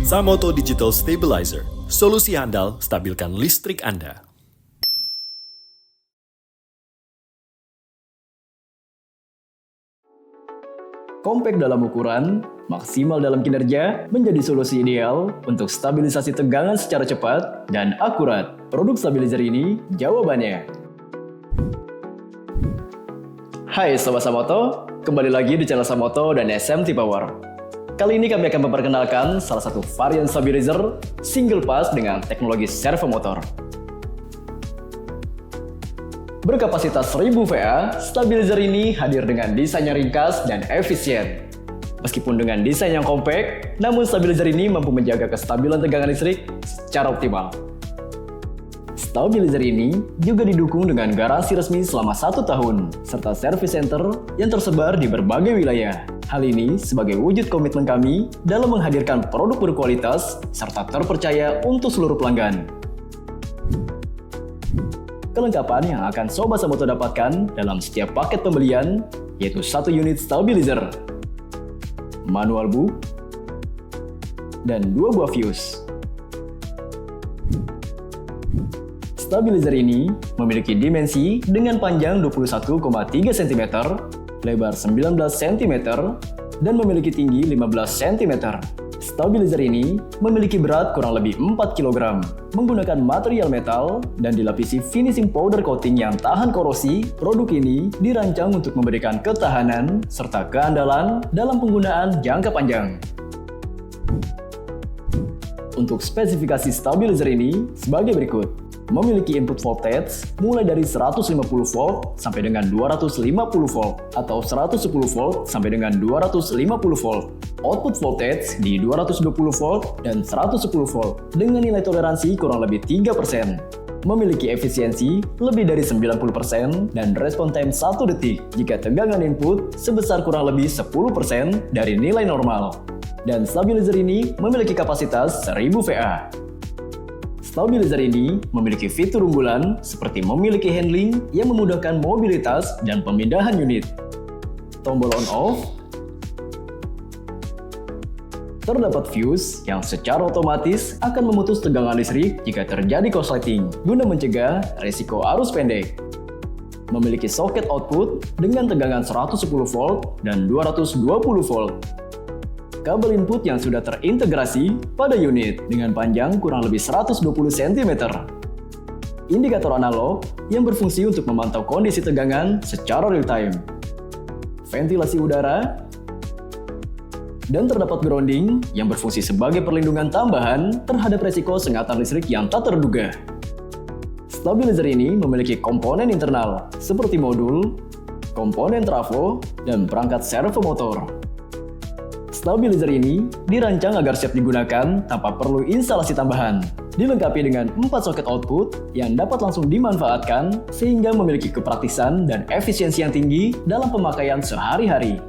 Samoto Digital Stabilizer, solusi handal stabilkan listrik Anda. Compact dalam ukuran, maksimal dalam kinerja, menjadi solusi ideal untuk stabilisasi tegangan secara cepat dan akurat. Produk stabilizer ini jawabannya. Hai Sobat Samoto, kembali lagi di channel Samoto dan SMT Power. Kali ini kami akan memperkenalkan salah satu varian stabilizer single pass dengan teknologi servo motor. Berkapasitas 1000 VA, stabilizer ini hadir dengan desain yang ringkas dan efisien. Meskipun dengan desain yang kompak, namun stabilizer ini mampu menjaga kestabilan tegangan listrik secara optimal. Stabilizer ini juga didukung dengan garansi resmi selama 1 tahun, serta service center yang tersebar di berbagai wilayah. Hal ini sebagai wujud komitmen kami dalam menghadirkan produk berkualitas serta terpercaya untuk seluruh pelanggan. Kelengkapan yang akan Sobat Samoto dapatkan dalam setiap paket pembelian yaitu 1 unit stabilizer, manual book, dan 2 buah fuse. Stabilizer ini memiliki dimensi dengan panjang 21,3 cm, lebar 19 cm, dan memiliki tinggi 15 cm. Stabilizer ini memiliki berat kurang lebih 4 kg, menggunakan material metal dan dilapisi finishing powder coating yang tahan korosi. Produk ini dirancang untuk memberikan ketahanan serta keandalan dalam penggunaan jangka panjang. Untuk spesifikasi stabilizer ini sebagai berikut. Memiliki input voltage mulai dari 150 volt sampai dengan 250 volt atau 110 volt sampai dengan 250 volt. Output voltage di 220 volt dan 110 volt dengan nilai toleransi kurang lebih 3%. Memiliki efisiensi lebih dari 90% dan respon time 1 detik jika tegangan input sebesar kurang lebih 10% dari nilai normal. Dan stabilizer ini memiliki kapasitas 1000 VA. Stabilizer ini memiliki fitur unggulan seperti memiliki handling yang memudahkan mobilitas dan pemindahan unit. Tombol on-off, terdapat fuse yang secara otomatis akan memutus tegangan listrik jika terjadi korsleting guna mencegah risiko arus pendek. Memiliki soket output dengan tegangan 110 volt dan 220 volt. Kabel input yang sudah terintegrasi pada unit dengan panjang kurang lebih 120 cm. Indikator analog yang berfungsi untuk memantau kondisi tegangan secara real time. Ventilasi udara, dan terdapat grounding yang berfungsi sebagai perlindungan tambahan terhadap resiko sengatan listrik yang tak terduga. Stabilizer ini memiliki komponen internal seperti modul, komponen trafo, dan perangkat servo motor. Stabilizer ini dirancang agar siap digunakan tanpa perlu instalasi tambahan. Dilengkapi dengan 4 soket output yang dapat langsung dimanfaatkan sehingga memiliki kepraktisan dan efisiensi yang tinggi dalam pemakaian sehari-hari.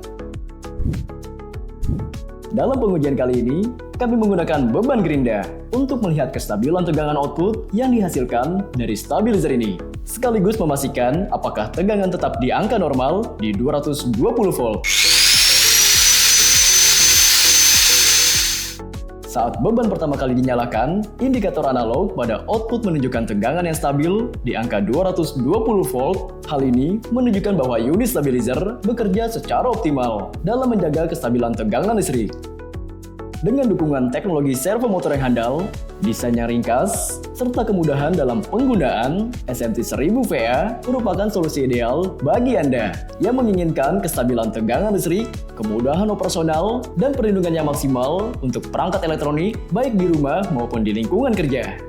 Dalam pengujian kali ini, kami menggunakan beban gerinda untuk melihat kestabilan tegangan output yang dihasilkan dari stabilizer ini, sekaligus memastikan apakah tegangan tetap di angka normal di 220 volt. Saat beban pertama kali dinyalakan, indikator analog pada output menunjukkan tegangan yang stabil di angka 220 volt. Hal ini menunjukkan bahwa unit stabilizer bekerja secara optimal dalam menjaga kestabilan tegangan listrik. Dengan dukungan teknologi servo motor yang handal, desain yang ringkas, serta kemudahan dalam penggunaan, SMT 1000 VA merupakan solusi ideal bagi Anda yang menginginkan kestabilan tegangan listrik, kemudahan operasional, dan perlindungan yang maksimal untuk perangkat elektronik baik di rumah maupun di lingkungan kerja.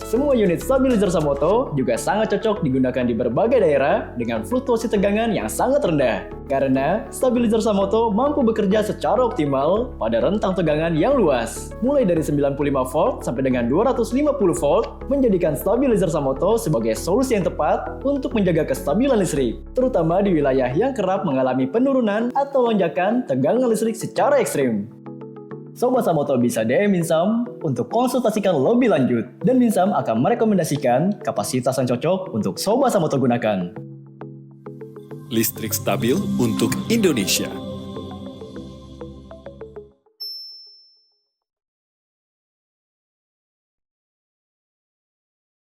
Semua unit stabilizer Samoto juga sangat cocok digunakan di berbagai daerah dengan fluktuasi tegangan yang sangat rendah. Karena stabilizer Samoto mampu bekerja secara optimal pada rentang tegangan yang luas. Mulai dari 95 volt sampai dengan 250 volt, menjadikan stabilizer Samoto sebagai solusi yang tepat untuk menjaga kestabilan listrik, terutama di wilayah yang kerap mengalami penurunan atau lonjakan tegangan listrik secara ekstrim. Sobat Samoto bisa DM Minsam untuk konsultasikan lebih lanjut, dan Minsam akan merekomendasikan kapasitas yang cocok untuk Sobat Samoto gunakan. Listrik stabil untuk Indonesia.